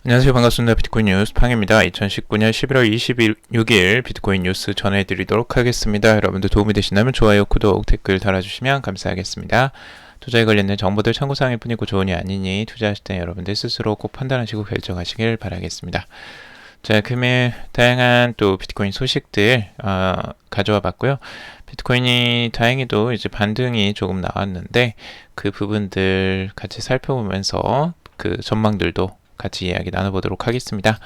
안녕하세요. 반갑습니다. 비트코인 뉴스 팡입니다. 2019년 11월 26일 비트코인 뉴스 전해드리도록 하겠습니다. 여러분들 도움이 되신다면 좋아요, 구독, 댓글 달아주시면 감사하겠습니다. 투자에 관련된 정보들 참고사항일 뿐이고 조언이 아니니 투자하실 때 여러분들 스스로 꼭 판단하시고 결정하시길 바라겠습니다. 자, 금일 다양한 또 비트코인 소식들 가져와 봤고요. 비트코인이 다행히도 이제 반등이 조금 나왔는데 그 부분들 같이 살펴보면서 그 전망들도 같이 이야기 나눠보도록 하겠습니다.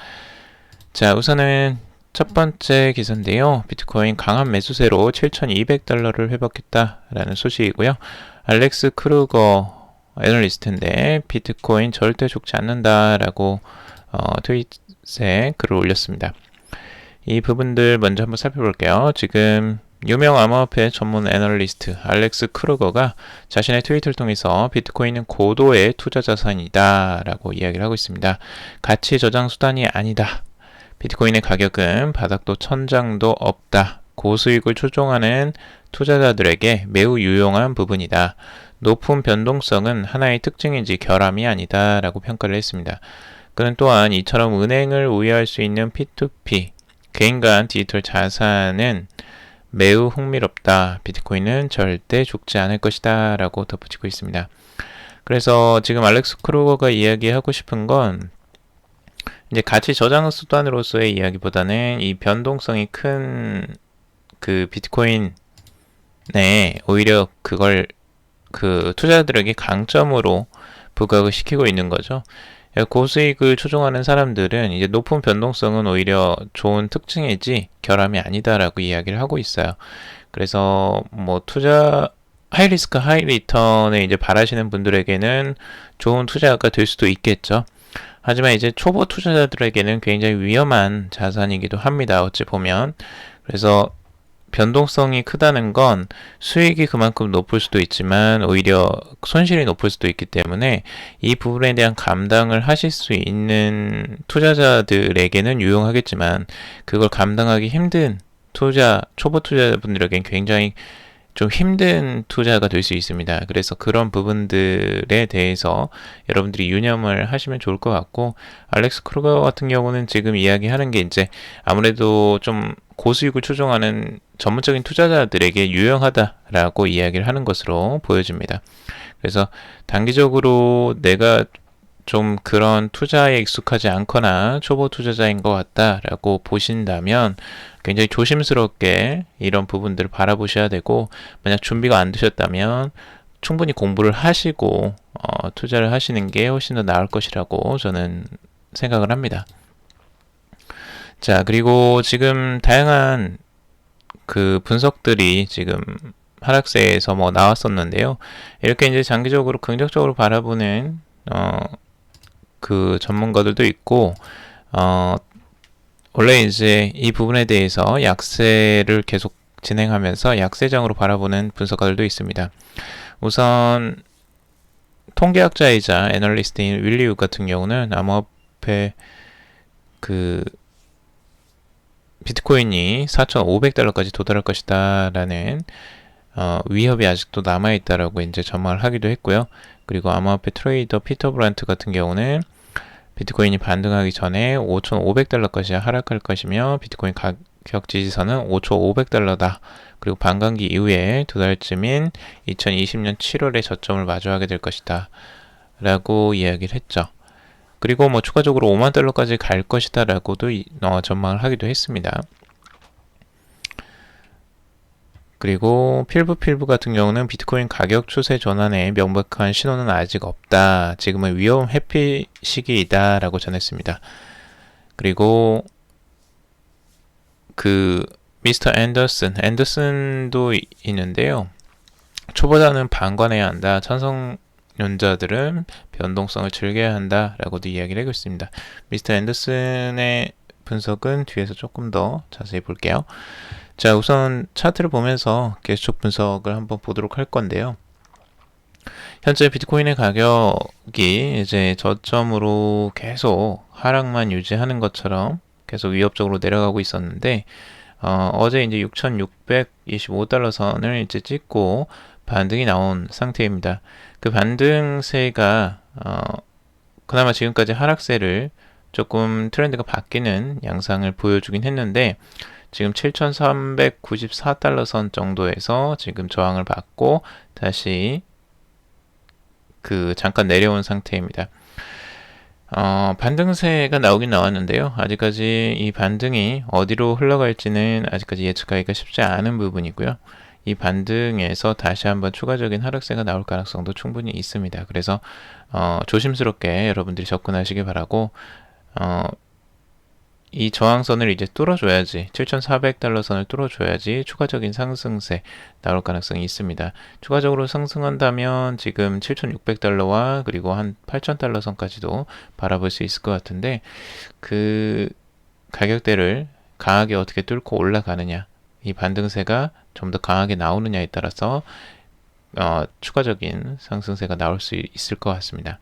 자, 우선은 첫 번째 기사인데요. 비트코인 강한 매수세로 7,200달러를 회복했다라는 소식이고요. 알렉스 크루거 애널리스트인데 비트코인 절대 죽지 않는다라고 트윗에 글을 올렸습니다. 이 부분들 먼저 한번 살펴볼게요. 지금 유명 암호화폐 전문 애널리스트 알렉스 크루거가 자신의 트위터를 통해서 비트코인은 고도의 투자 자산이다 라고 이야기를 하고 있습니다. 가치 저장 수단이 아니다. 비트코인의 가격은 바닥도 천장도 없다. 고수익을 추종하는 투자자들에게 매우 유용한 부분이다. 높은 변동성은 하나의 특징이지 결함이 아니다 라고 평가를 했습니다. 그는 또한 이처럼 은행을 우회할 수 있는 P2P, 개인 간 디지털 자산은 매우 흥미롭다. 비트코인은 절대 죽지 않을 것이다 라고 덧붙이고 있습니다. 그래서 지금 알렉스 크루거가 이야기하고 싶은 건 이제 가치 저장 수단으로서의 이야기보다는 이 변동성이 큰 그 비트코인에 오히려 그걸 그 투자자들에게 강점으로 부각을 시키고 있는 거죠. 고수익을 추종하는 사람들은 이제 높은 변동성은 오히려 좋은 특징이지 결함이 아니다라고 이야기를 하고 있어요. 그래서 뭐 투자 하이 리스크 하이 리턴에 이제 바라시는 분들에게는 좋은 투자가 될 수도 있겠죠. 하지만 이제 초보 투자자들에게는 굉장히 위험한 자산이기도 합니다. 어찌 보면. 그래서 변동성이 크다는 건 수익이 그만큼 높을 수도 있지만 오히려 손실이 높을 수도 있기 때문에 이 부분에 대한 감당을 하실 수 있는 투자자들에게는 유용하겠지만 그걸 감당하기 힘든 초보 투자자분들에게는 굉장히 좀 힘든 투자가 될 수 있습니다. 그래서 그런 부분들에 대해서 여러분들이 유념을 하시면 좋을 것 같고, 알렉스 크루거 같은 경우는 지금 이야기하는 게 이제 아무래도 좀 고수익을 추종하는 전문적인 투자자들에게 유용하다라고 이야기를 하는 것으로 보여집니다. 그래서 단기적으로 내가 좀 그런 투자에 익숙하지 않거나 초보 투자자인 것 같다라고 보신다면 굉장히 조심스럽게 이런 부분들을 바라보셔야 되고, 만약 준비가 안 되셨다면 충분히 공부를 하시고 투자를 하시는 게 훨씬 더 나을 것이라고 저는 생각을 합니다. 자, 그리고 지금 다양한 그 분석들이 지금 하락세에서 뭐 나왔었는데요. 이렇게 이제 장기적으로 긍정적으로 바라보는 그 전문가들도 있고, 원래 이제 이 부분에 대해서 약세를 계속 진행하면서 약세장으로 바라보는 분석가들도 있습니다. 우선 통계학자이자 애널리스트인 윌리 우 같은 경우는 암호화폐 그 비트코인이 4,500달러까지 도달할 것이다 라는 위협이 아직도 남아있다라고 이제 전망을 하기도 했고요. 그리고 암호화폐 트레이더 피터 브란트 같은 경우는 비트코인이 반등하기 전에 5,500달러까지 하락할 것이며 비트코인 가격 지지선은 5,500달러다. 그리고 반감기 이후에 두 달쯤인 2020년 7월에 저점을 마주하게 될 것이다 라고 이야기를 했죠. 그리고 뭐 추가적으로 5만 달러까지 갈 것이다 라고도 전망을 하기도 했습니다. 그리고 필부 같은 경우는 비트코인 가격 추세 전환에 명백한 신호는 아직 없다. 지금은 위험 회피 시기이다 라고 전했습니다. 그리고 그 미스터 앤더슨도 있는데요. 초보자는 방관해야 한다. 천성론자들은 변동성을 즐겨야 한다 라고도 이야기를 하고 있습니다. 미스터 앤더슨의 분석은 뒤에서 조금 더 자세히 볼게요. 자, 우선 차트를 보면서 계속 분석을 한번 보도록 할 건데요. 현재 비트코인의 가격이 이제 저점으로 계속 하락만 유지하는 것처럼 계속 위협적으로 내려가고 있었는데, 어제 이제 6,625달러 선을 이제 찍고 반등이 나온 상태입니다. 그 반등세가 그나마 지금까지 하락세를 조금 트렌드가 바뀌는 양상을 보여주긴 했는데 지금 7,394달러 선 정도에서 지금 저항을 받고 다시 잠깐 내려온 상태입니다. 반등세가 나오긴 나왔는데요. 아직까지 이 반등이 어디로 흘러갈지는 아직까지 예측하기가 쉽지 않은 부분이고요. 이 반등에서 다시 한번 추가적인 하락세가 나올 가능성도 충분히 있습니다. 그래서 조심스럽게 여러분들이 접근하시기 바라고 이 저항선을 이제 뚫어줘야지 7,400달러 선을 뚫어줘야지 추가적인 상승세 나올 가능성이 있습니다. 추가적으로 상승한다면 지금 7,600달러와 그리고 한 8,000달러 선까지도 바라볼 수 있을 것 같은데 그 가격대를 강하게 어떻게 뚫고 올라가느냐 이 반등세가 좀 더 강하게 나오느냐에 따라서 추가적인 상승세가 나올 수 있을 것 같습니다.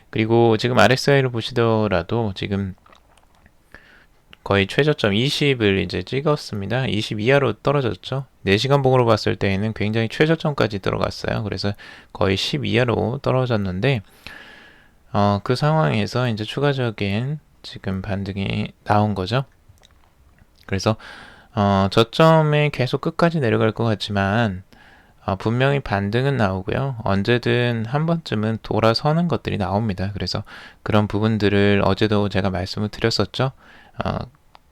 그리고 지금 RSI를 보시더라도 지금 거의 최저점 20을 이제 찍었습니다. 20 이하로 떨어졌죠. 4시간 봉으로 봤을 때에는 굉장히 최저점까지 들어갔어요. 그래서 거의 10 이하로 떨어졌는데 그 상황에서 이제 추가적인 지금 반등이 나온 거죠. 그래서 저점에 계속 끝까지 내려갈 것 같지만 분명히 반등은 나오고요. 언제든 한 번쯤은 돌아서는 것들이 나옵니다. 그래서 그런 부분들을 어제도 제가 말씀을 드렸었죠.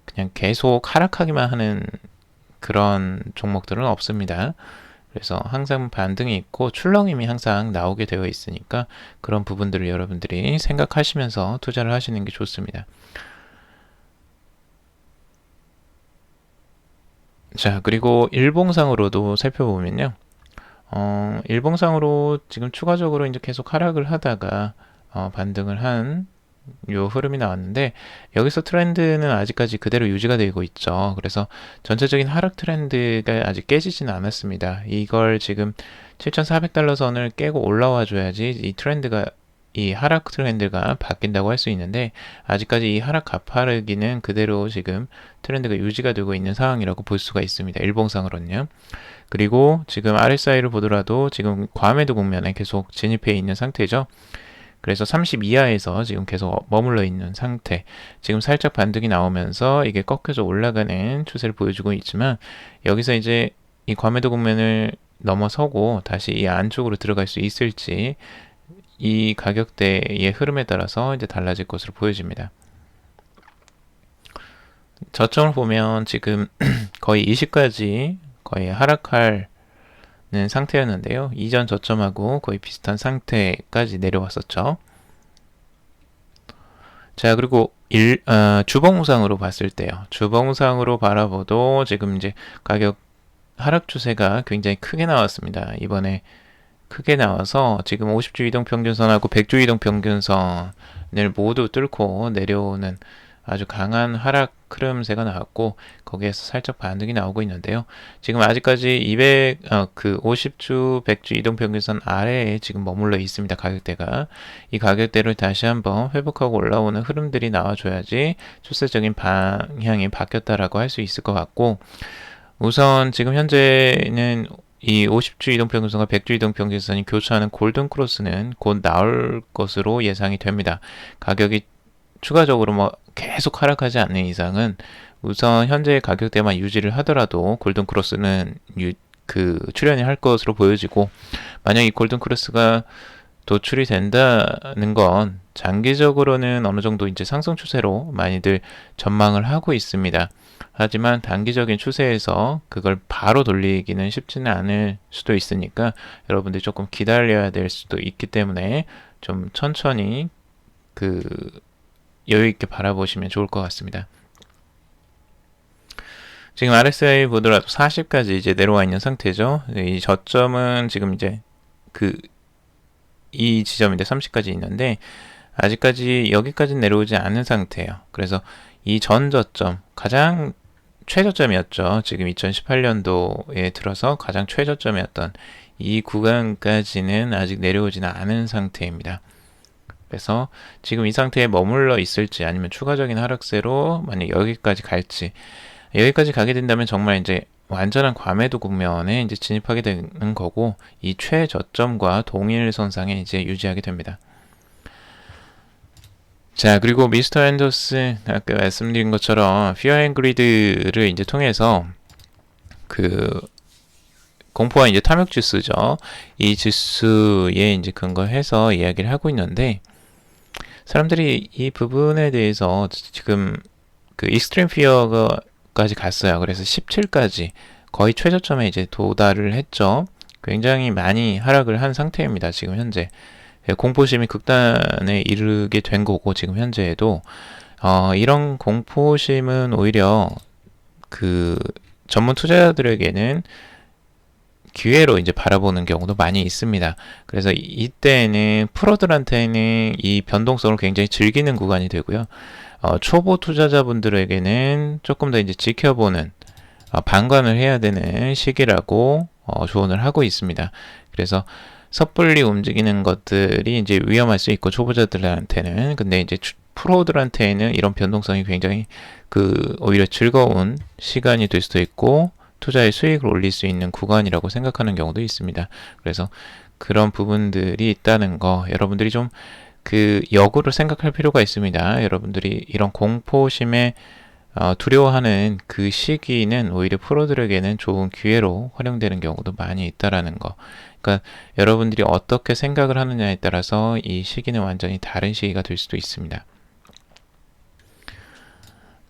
그냥 계속 하락하기만 하는 그런 종목들은 없습니다. 그래서 항상 반등이 있고 출렁임이 항상 나오게 되어 있으니까 그런 부분들을 여러분들이 생각하시면서 투자를 하시는 게 좋습니다. 자, 그리고 일봉상으로도 살펴보면요. 일봉상으로 지금 추가적으로 이제 계속 하락을 하다가 반등을 한 요 흐름이 나왔는데 여기서 트렌드는 아직까지 그대로 유지가 되고 있죠. 그래서 전체적인 하락 트렌드가 아직 깨지지는 않았습니다. 이걸 지금 7,400달러 선을 깨고 올라와 줘야지 이 하락 트렌드가 바뀐다고 할 수 있는데 아직까지 이 하락 가파르기는 그대로 지금 트렌드가 유지가 되고 있는 상황이라고 볼 수가 있습니다. 일봉상으로는요. 그리고 지금 RSI를 보더라도 지금 과매도 국면에 계속 진입해 있는 상태죠. 그래서 30 이하에서 지금 계속 머물러 있는 상태. 지금 살짝 반등이 나오면서 이게 꺾여서 올라가는 추세를 보여주고 있지만 여기서 이제 이 과매도 국면을 넘어서고 다시 이 안쪽으로 들어갈 수 있을지 이 가격대의 흐름에 따라서 이제 달라질 것으로 보여집니다. 저점을 보면 지금 거의 20까지 거의 하락할 상태였는데요. 이전 저점하고 거의 비슷한 상태까지 내려왔었죠. 자, 그리고 주봉상으로 봤을 때요. 주봉상으로 바라보도 지금 이제 가격 하락 추세가 굉장히 크게 나왔습니다. 이번에 크게 나와서 지금 50주 이동평균선하고 100주 이동평균선을 모두 뚫고 내려오는 아주 강한 하락 흐름세가 나왔고 거기에서 살짝 반등이 나오고 있는데요. 지금 아직까지 50주, 100주 이동평균선 아래에 지금 머물러 있습니다. 가격대가. 이 가격대를 다시 한번 회복하고 올라오는 흐름들이 나와줘야지 추세적인 방향이 바뀌었다라고 할 수 있을 것 같고 우선 지금 현재는 이 50주 이동평균선과 100주 이동평균선이 교차하는 골든크로스는 곧 나올 것으로 예상이 됩니다. 가격이 추가적으로 계속 하락하지 않는 이상은 우선 현재의 가격대만 유지를 하더라도 골든크로스는 출현이 할 것으로 보여지고 만약 이 골든크로스가 도출이 된다는 건 장기적으로는 어느 정도 이제 상승 추세로 많이들 전망을 하고 있습니다. 하지만 단기적인 추세에서 그걸 바로 돌리기는 쉽지는 않을 수도 있으니까 여러분들이 조금 기다려야 될 수도 있기 때문에 좀 천천히 여유 있게 바라보시면 좋을 것 같습니다. 지금 RSI 보더라도 40까지 이제 내려와 있는 상태죠. 이 저점은 지금 이제 이 지점인데 30까지 있는데 아직까지 여기까지 내려오지 않은 상태예요. 그래서 이 전 저점 가장 최저점이었죠. 지금 2018년도에 들어서 가장 최저점이었던 이 구간까지는 아직 내려오지는 않은 상태입니다. 그래서 지금 이 상태에 머물러 있을지 아니면 추가적인 하락세로 만약 여기까지 갈지 여기까지 가게 된다면 정말 이제 완전한 과매도 국면에 이제 진입하게 되는 거고 이 최저점과 동일선상에 이제 유지하게 됩니다. 자, 그리고 미스터 앤더슨 아까 말씀드린 것처럼 피어 앤 그리드를 이제 통해서 그 공포와 이제 탐욕 지수죠. 이 지수에 이제 근거해서 이야기를 하고 있는데 사람들이 이 부분에 대해서 지금 그 익스트림 피어까지 갔어요. 그래서 17까지 거의 최저점에 이제 도달을 했죠. 굉장히 많이 하락을 한 상태입니다. 지금 현재. 공포심이 극단에 이르게 된 거고 지금 현재에도 이런 공포심은 오히려 그 전문 투자자들에게는 기회로 이제 바라보는 경우도 많이 있습니다. 그래서 이때는 프로들한테는 이 변동성을 굉장히 즐기는 구간이 되고요. 초보 투자자분들에게는 조금 더 이제 지켜보는 방관을 해야 되는 시기라고 조언을 하고 있습니다. 그래서 섣불리 움직이는 것들이 이제 위험할 수 있고 초보자들한테는 근데 이제 프로들한테는 이런 변동성이 굉장히 오히려 즐거운 시간이 될 수도 있고 투자의 수익을 올릴 수 있는 구간이라고 생각하는 경우도 있습니다. 그래서 그런 부분들이 있다는 거 여러분들이 좀 역으로 생각할 필요가 있습니다. 여러분들이 이런 공포심에 두려워하는 그 시기는 오히려 프로들에게는 좋은 기회로 활용되는 경우도 많이 있다라는 거. 그러니까 여러분들이 어떻게 생각을 하느냐에 따라서 이 시기는 완전히 다른 시기가 될 수도 있습니다.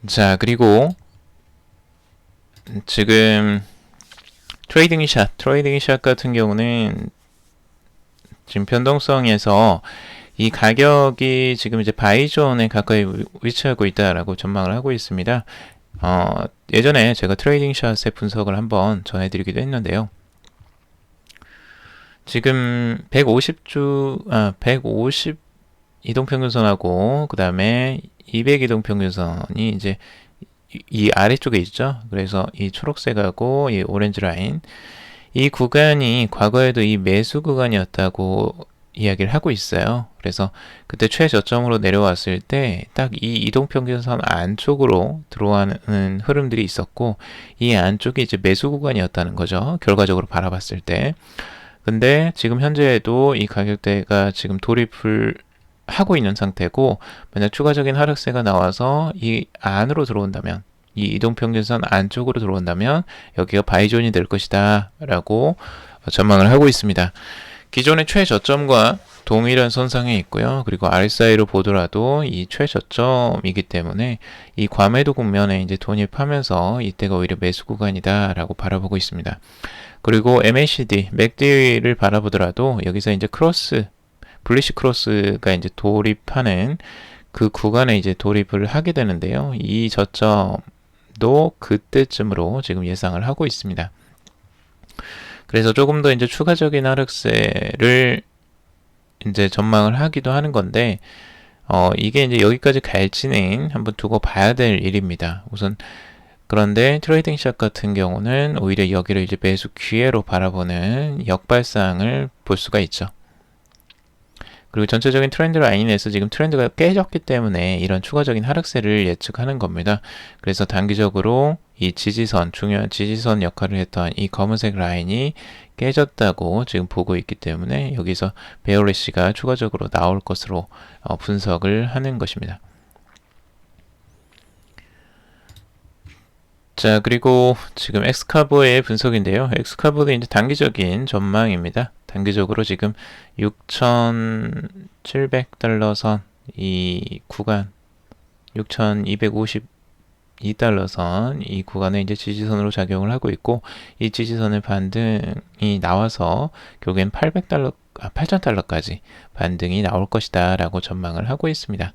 자, 그리고 지금 트레이딩 샷 같은 경우는 지금 변동성에서 이 가격이 지금 이제 바이존에 가까이 위치하고 있다라고 전망을 하고 있습니다. 예전에 제가 트레이딩 샷의 분석을 한번 전해드리기도 했는데요. 지금 150 이동평균선하고 그 다음에 200 이동평균선이 이제 이 아래쪽에 있죠. 그래서 이 초록색하고 이 오렌지 라인 이 구간이 과거에도 이 매수 구간이었다고 이야기를 하고 있어요. 그래서 그때 최저점으로 내려왔을 때 딱 이 이동평균선 안쪽으로 들어가는 흐름들이 있었고 이 안쪽이 이제 매수 구간이었다는 거죠. 결과적으로 바라봤을 때. 근데 지금 현재에도 이 가격대가 지금 돌입을 하고 있는 상태고 만약 추가적인 하락세가 나와서 이 안으로 들어온다면 이 이동평균선 안쪽으로 들어온다면 여기가 바이존이 될 것이다 라고 전망을 하고 있습니다. 기존의 최저점과 동일한 선상에 있고요. 그리고 RSI로 보더라도 이 최저점이기 때문에 이 과매도 국면에 이제 돌입하면서 이때가 오히려 매수 구간이다 라고 바라보고 있습니다. 그리고 MACD, MACD를 바라보더라도 여기서 이제 블리시 크로스가 이제 돌입하는 그 구간에 이제 돌입을 하게 되는데요. 이 저점도 그때쯤으로 지금 예상을 하고 있습니다. 그래서 조금 더 이제 추가적인 하락세를 이제 전망을 하기도 하는 건데, 이게 이제 여기까지 갈지는 한번 두고 봐야 될 일입니다. 우선, 그런데 트레이딩 샷 같은 경우는 오히려 여기를 이제 매수 기회로 바라보는 역발상을 볼 수가 있죠. 그리고 전체적인 트렌드 라인에서 지금 트렌드가 깨졌기 때문에 이런 추가적인 하락세를 예측하는 겁니다. 그래서 단기적으로 이 중요한 지지선 역할을 했던 이 검은색 라인이 깨졌다고 지금 보고 있기 때문에 여기서 베어리시가 추가적으로 나올 것으로 분석을 하는 것입니다. 자, 그리고 지금 엑스카브의 분석인데요. 엑스카브도 이제 단기적인 전망입니다. 단기적으로 지금 6,700달러 선 이 구간 6,252달러 선 이 구간에 이제 지지선으로 작용을 하고 있고 이 지지선의 반등이 나와서 결국엔 8,000달러까지 반등이 나올 것이다 라고 전망을 하고 있습니다.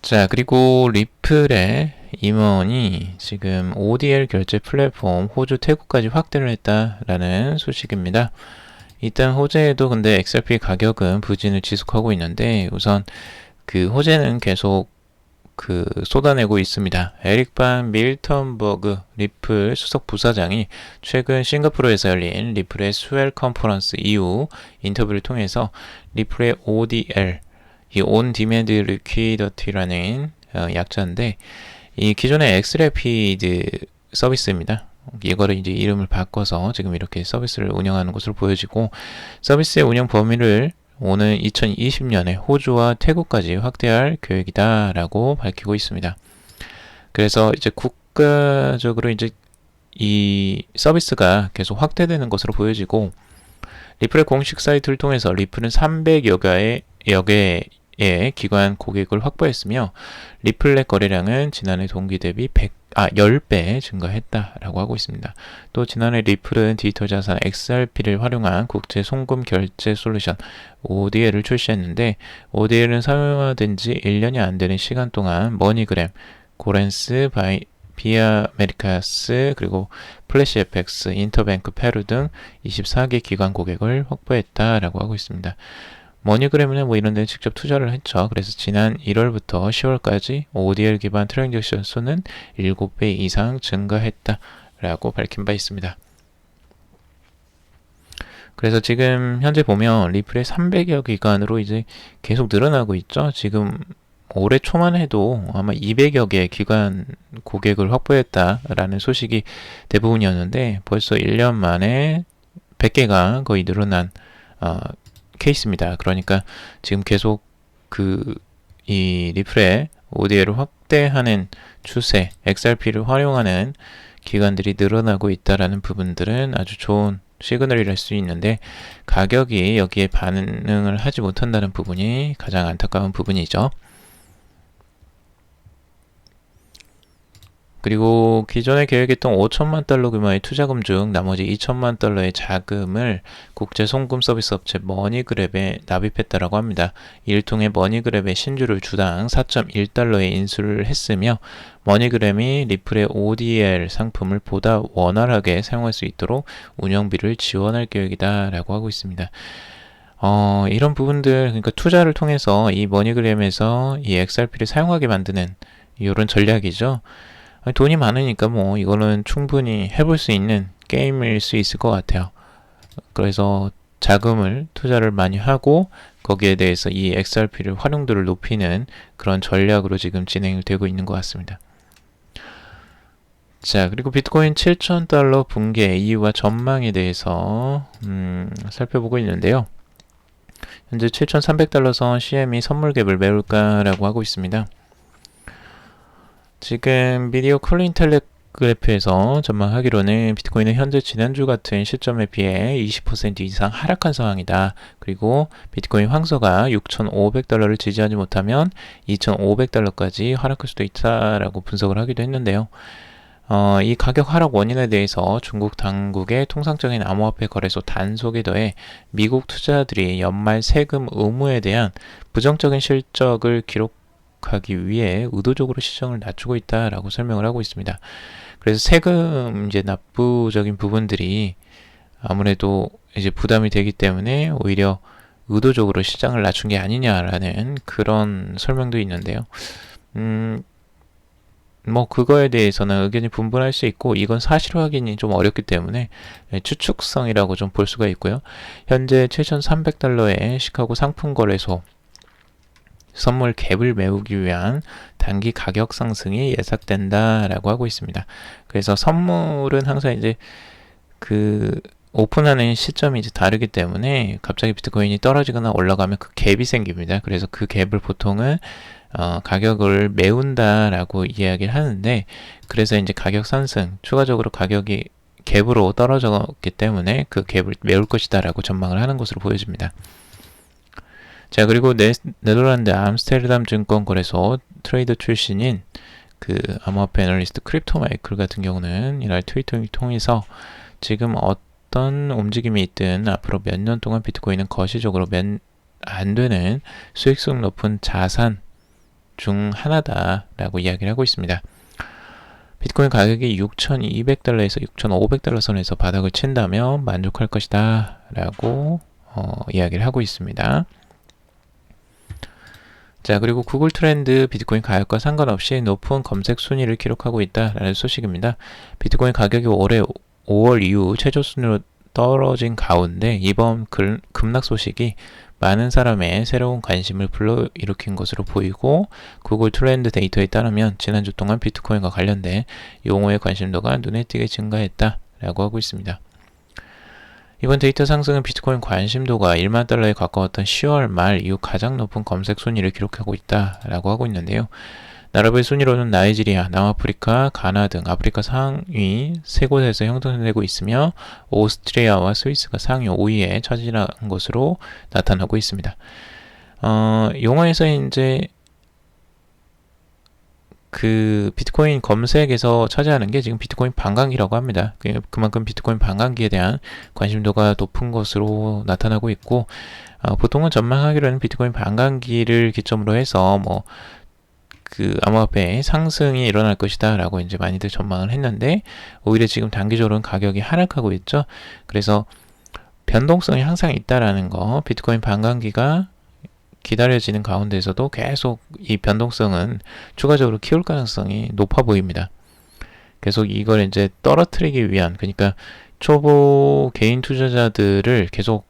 자, 그리고 리플의 임원이 지금 ODL 결제 플랫폼 호주 태국까지 확대를 했다라는 소식입니다. 일단 호재에도 근데 XRP 가격은 부진을 지속하고 있는데 우선 그 호재는 계속 쏟아내고 있습니다. 에릭 반 밀턴버그 리플 수석 부사장이 최근 싱가포르에서 열린 리플의 스웰 컨퍼런스 이후 인터뷰를 통해서 리플의 ODL 이 On Demand Liquidity라는 약자인데 이 기존의 엑스래피드 서비스입니다. 이거를 이제 이름을 바꿔서 지금 이렇게 서비스를 운영하는 것으로 보여지고, 서비스의 운영 범위를 오는 2020년에 호주와 태국까지 확대할 계획이다라고 밝히고 있습니다. 그래서 이제 국가적으로 이제 이 서비스가 계속 확대되는 것으로 보여지고, 리플의 공식 사이트를 통해서 리플은 300여 개의 기관 고객을 확보했으며, 리플 내 거래량은 지난해 동기 대비 10배 증가했다라고 하고 있습니다. 또 지난해 리플은 디지털 자산 XRP를 활용한 국제 송금 결제 솔루션 ODL을 출시했는데, ODL은 사용화된 지 1년이 안 되는 시간 동안 머니그램, 고렌스, 비아메리카스, 그리고 플래시 FX, 인터뱅크 페루 등 24개 기관 고객을 확보했다라고 하고 있습니다. 머니그램은 뭐 이런 데 직접 투자를 했죠. 그래서 지난 1월부터 10월까지 ODL 기반 트랜잭션 수는 7배 이상 증가했다라고 밝힌 바 있습니다. 그래서 지금 현재 보면 리플의 300여 기관으로 이제 계속 늘어나고 있죠. 지금 올해 초만 해도 아마 200여 개의 기관 고객을 확보했다라는 소식이 대부분이었는데, 벌써 1년 만에 100개가 거의 늘어난 케이스입니다. 그러니까 지금 계속 이 리플의 ODL을 확대하는 추세, XRP를 활용하는 기관들이 늘어나고 있다라는 부분들은 아주 좋은 시그널이랄 수 있는데, 가격이 여기에 반응을 하지 못한다는 부분이 가장 안타까운 부분이죠. 그리고 기존에 계획했던 5천만 달러 규모의 투자금 중 나머지 2천만 달러의 자금을 국제 송금 서비스 업체 머니그랩에 납입했다라고 합니다. 이를 통해 머니그랩의 신주를 주당 4.1달러에 인수를 했으며, 머니그램이 리플의 ODL 상품을 보다 원활하게 사용할 수 있도록 운영비를 지원할 계획이다라고 하고 있습니다. 이런 부분들, 그러니까 투자를 통해서 이 머니그램에서 이 XRP를 사용하게 만드는 이런 전략이죠. 돈이 많으니까 뭐 이거는 충분히 해볼 수 있는 게임일 수 있을 것 같아요. 그래서 자금을 투자를 많이 하고 거기에 대해서 이 XRP를 활용도를 높이는 그런 전략으로 지금 진행되고 있는 것 같습니다. 자, 그리고 비트코인 7,000달러 붕괴 이유와 전망에 대해서 살펴보고 있는데요. 현재 7,300달러 선 CME 선물갭을 메울까라고 하고 있습니다. 지금 미디어 쿨링 텔레그래프에서 전망하기로는 비트코인은 현재 지난주 같은 시점에 비해 20% 이상 하락한 상황이다. 그리고 비트코인 황소가 6,500달러를 지지하지 못하면 2,500달러까지 하락할 수도 있다라고 분석을 하기도 했는데요. 이 가격 하락 원인에 대해서 중국 당국의 통상적인 암호화폐 거래소 단속에 더해 미국 투자자들이 연말 세금 의무에 대한 부정적인 실적을 기록하기 위해 의도적으로 시장을 낮추고 있다라고 설명을 하고 있습니다. 그래서 세금 이제 납부적인 부분들이 아무래도 이제 부담이 되기 때문에 오히려 의도적으로 시장을 낮춘 게 아니냐라는 그런 설명도 있는데요. 뭐 그거에 대해서는 의견이 분분할 수 있고, 이건 사실 확인이 좀 어렵기 때문에 추측성이라고 좀 볼 수가 있고요. 현재 7,300달러의 시카고 상품거래소 선물 갭을 메우기 위한 단기 가격 상승이 예상된다라고 하고 있습니다. 그래서 선물은 항상 이제 오픈하는 시점이 이제 다르기 때문에 갑자기 비트코인이 떨어지거나 올라가면 그 갭이 생깁니다. 그래서 그 갭을 보통은 가격을 메운다라고 이야기를 하는데, 그래서 이제 가격 상승, 추가적으로 가격이 갭으로 떨어졌기 때문에 그 갭을 메울 것이다라고 전망을 하는 것으로 보여집니다. 자, 그리고 네덜란드 암스테르담 증권거래소 트레이더 출신인 암호화폐 애널리스트 크립토 마이클 같은 경우는 이날 트위터를 통해서 지금 어떤 움직임이 있든 앞으로 몇 년 동안 비트코인은 거시적으로 안 되는 수익성 높은 자산 중 하나다라고 이야기를 하고 있습니다. 비트코인 가격이 6,200달러에서 6,500달러 선에서 바닥을 친다면 만족할 것이다 라고 이야기를 하고 있습니다. 자, 그리고 구글 트렌드 비트코인 가격과 상관없이 높은 검색 순위를 기록하고 있다라는 소식입니다. 비트코인 가격이 올해 5월 이후 최저 순위로 떨어진 가운데 이번 급락 소식이 많은 사람의 새로운 관심을 불러일으킨 것으로 보이고, 구글 트렌드 데이터에 따르면 지난주 동안 비트코인과 관련된 용어의 관심도가 눈에 띄게 증가했다라고 하고 있습니다. 이번 데이터 상승은 비트코인 관심도가 1만 달러에 가까웠던 10월 말 이후 가장 높은 검색 순위를 기록하고 있다라고 하고 있는데요. 나라별 순위로는 나이지리아, 남아프리카, 가나 등 아프리카 상위 3곳에서 형성되고 있으며 오스트리아와 스위스가 상위 5위에 차지한 것으로 나타나고 있습니다. 용어에서 이제 그 비트코인 검색에서 차지하는 게 지금 비트코인 반감기라고 합니다. 그만큼 비트코인 반감기에 대한 관심도가 높은 것으로 나타나고 있고, 보통은 전망하기로는 비트코인 반감기를 기점으로 해서 그 암호화폐의 상승이 일어날 것이다 라고 이제 많이들 전망을 했는데, 오히려 지금 단기적으로는 가격이 하락하고 있죠. 그래서 변동성이 항상 있다라는 거, 비트코인 반감기가 기다려지는 가운데에서도 계속 이 변동성은 추가적으로 키울 가능성이 높아 보입니다. 계속 이걸 이제 떨어뜨리기 위한, 그러니까 초보 개인 투자자들을 계속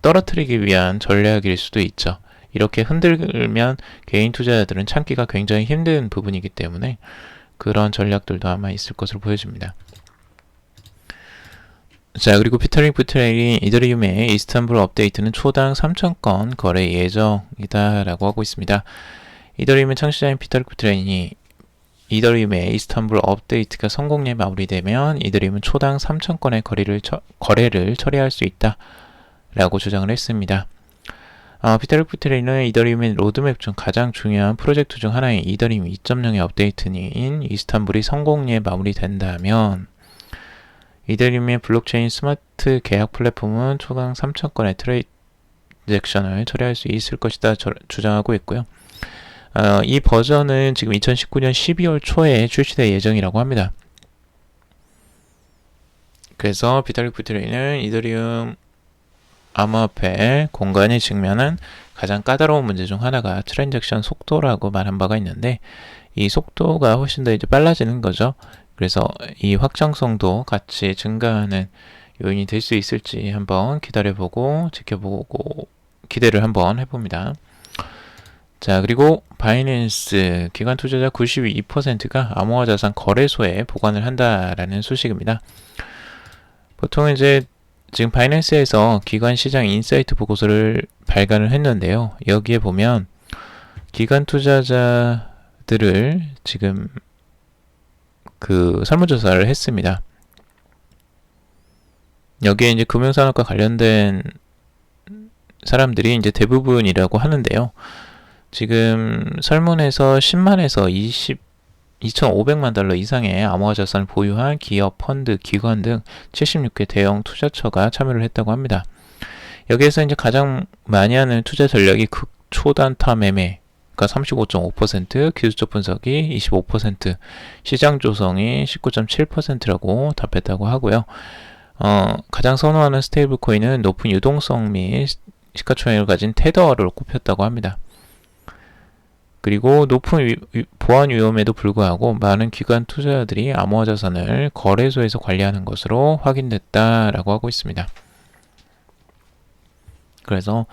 떨어뜨리기 위한 전략일 수도 있죠. 이렇게 흔들면 개인 투자자들은 참기가 굉장히 힘든 부분이기 때문에 그런 전략들도 아마 있을 것으로 보여집니다. 자, 그리고 피터 부트렐이 이더리움의 이스탄불 업데이트는 초당 3,000건 거래 예정이다 라고 하고 있습니다. 이더리움의 창시자인 피터 부트렐이 이더리움의 이스탄불 업데이트가 성공리에 마무리되면 이더리움은 초당 3,000건의 거래를 처리할 수 있다 라고 주장을 했습니다. 피터 부트렐은 이더리움의 로드맵 중 가장 중요한 프로젝트 중 하나인 이더리움 2.0의 업데이트인 이스탄불이 성공리에 마무리된다면 이더리움의 블록체인 스마트 계약 플랫폼은 초당 3,000건의 트랜잭션을 처리할 수 있을 것이다 주장하고 있고요. 이 버전은 지금 2019년 12월 초에 출시될 예정이라고 합니다. 그래서 비탈릭 부트렐은 이더리움 암호화폐 공간이 직면한 가장 까다로운 문제 중 하나가 트랜잭션 속도라고 말한 바가 있는데, 이 속도가 훨씬 더 이제 빨라지는 거죠. 그래서 이 확장성도 같이 증가하는 요인이 될 수 있을지 한번 기다려보고 지켜보고 기대를 한번 해봅니다. 자, 그리고 바이낸스 기관 투자자 92%가 암호화 자산 거래소에 보관을 한다라는 소식입니다. 보통 이제 지금 바이낸스에서 기관 시장 인사이트 보고서를 발간을 했는데요. 여기에 보면 기관 투자자들을 지금 그 설문조사를 했습니다. 여기에 이제 금융산업과 관련된 사람들이 이제 대부분이라고 하는데요. 지금 설문에서 10만에서 2,500만 달러 이상의 암호화 자산을 보유한 기업, 펀드, 기관 등 76개 대형 투자처가 참여를 했다고 합니다. 여기에서 이제 가장 많이 하는 투자 전략이 극초단타 매매가 35.5%, 기술적 분석이 25%, 시장 조성이 19.7%라고 답했다고 하고요. 가장 선호하는 스테이블 코인은 높은 유동성 및 시가총액을 가진 테더를 꼽혔다고 합니다. 그리고 높은 보안 위험에도 불구하고 많은 기관 투자자들이 암호화 자산을 거래소에서 관리하는 것으로 확인됐다라고 하고 있습니다. 그래서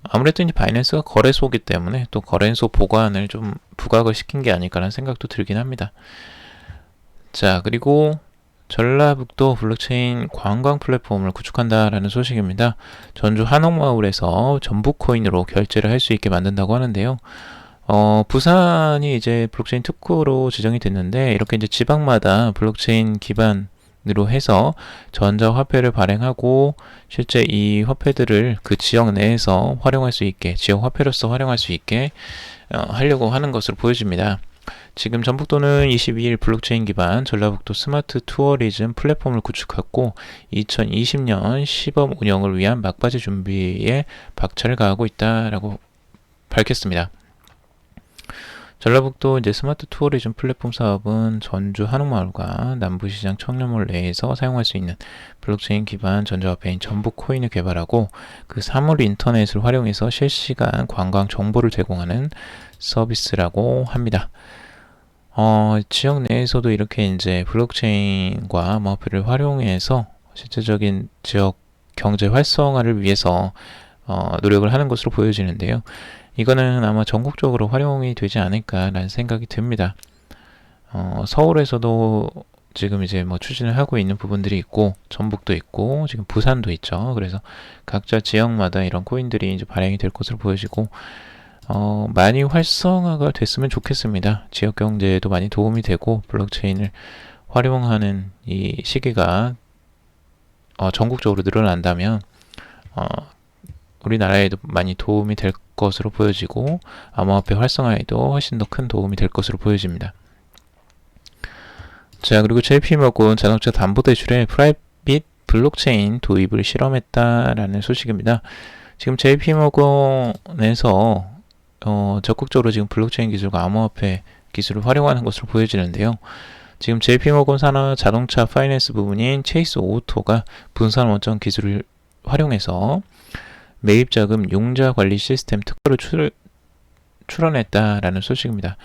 아무래도 이제 바이낸스가 거래소이기 때문에 또 거래소 보관을 좀 부각을 시킨 게 아닐까라는 생각도 들긴 합니다. 자, 그리고 전라북도 블록체인 관광 플랫폼을 구축한다라는 소식입니다. 전주 한옥마을에서 전북코인으로 결제를 할 수 있게 만든다고 하는데요. 부산이 이제 블록체인 특구로 지정이 됐는데, 이렇게 이제 지방마다 블록체인 기반으로 해서 전자화폐를 발행하고 실제 이 화폐들을 그 지역 내에서 활용할 수 있게, 지역 화폐로서 활용할 수 있게 하려고 하는 것으로 보여집니다. 지금 전북도는 22일 블록체인 기반 전라북도 스마트 투어리즘 플랫폼을 구축했고 2020년 시범 운영을 위한 막바지 준비에 박차를 가하고 있다라고 밝혔습니다. 전라북도 이제 스마트 투어리즘 플랫폼 사업은 전주 한옥마을과 남부시장 청렴몰 내에서 사용할 수 있는 블록체인 기반 전자화폐인 전북코인을 개발하고 그 사물 인터넷을 활용해서 실시간 관광 정보를 제공하는 서비스라고 합니다. 지역 내에서도 이렇게 이제 블록체인과 암호화폐를 활용해서 실제적인 지역 경제 활성화를 위해서 노력을 하는 것으로 보여지는데요. 이거는 아마 전국적으로 활용이 되지 않을까라는 생각이 듭니다. 서울에서도 지금 이제 뭐 추진을 하고 있는 부분들이 있고, 전북도 있고, 지금 부산도 있죠. 그래서 각자 지역마다 이런 코인들이 이제 발행이 될 것으로 보여지고, 많이 활성화가 됐으면 좋겠습니다. 지역 경제에도 많이 도움이 되고, 블록체인을 활용하는 이 시기가 전국적으로 늘어난다면, 우리나라에도 많이 도움이 될 것으로 보여지고, 암호화폐 활성화에도 훨씬 더 큰 도움이 될 것으로 보여집니다. 자, 그리고 JP모건 자동차 담보대출에 프라이빗 블록체인 도입을 실험했다라는 소식입니다. 지금 JP모건에서 적극적으로 지금 블록체인 기술과 암호화폐 기술을 활용하는 것으로 보여지는데요. 지금 JP모건 산하 자동차 파이낸스 부분인 체이스 오토가 분산 원점 기술을 활용해서 매입자금 융자 관리 시스템 특허를 출원했다라는 소식입니다.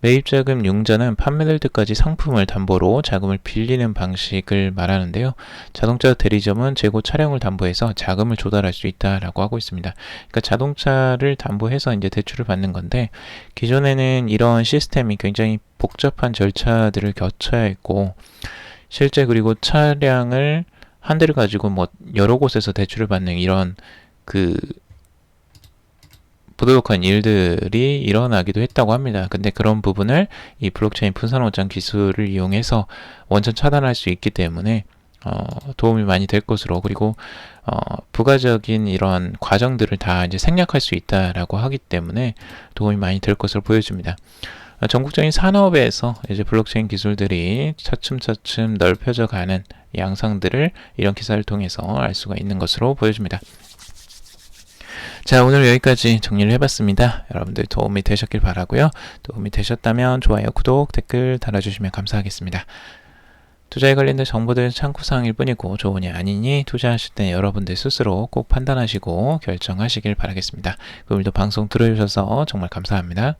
매입자금 융자는 판매될 때까지 상품을 담보로 자금을 빌리는 방식을 말하는데요. 자동차 대리점은 재고 차량을 담보해서 자금을 조달할 수 있다라고 하고 있습니다. 그러니까 자동차를 담보해서 이제 대출을 받는 건데, 기존에는 이런 시스템이 굉장히 복잡한 절차들을 거쳐야 했고, 실제 그리고 차량을 한 대를 가지고 뭐 여러 곳에서 대출을 받는 이런 부도덕한 일들이 일어나기도 했다고 합니다. 근데 그런 부분을 이 블록체인 분산 원점 기술을 이용해서 원천 차단할 수 있기 때문에 도움이 많이 될 것으로, 그리고 부가적인 이런 과정들을 다 이제 생략할 수 있다라고 하기 때문에 도움이 많이 될 것으로 보여집니다. 전국적인 산업에서 이제 블록체인 기술들이 차츰차츰 넓혀져 가는 양상들을 이런 기사를 통해서 알 수가 있는 것으로 보여집니다. 자, 오늘 여기까지 정리를 해봤습니다. 여러분들 도움이 되셨길 바라고요. 도움이 되셨다면 좋아요, 구독, 댓글 달아주시면 감사하겠습니다. 투자에 관련된 정보들은 참고사항일 뿐이고 좋으니 아니니 투자하실 때 여러분들 스스로 꼭 판단하시고 결정하시길 바라겠습니다. 오늘도 방송 들어주셔서 정말 감사합니다.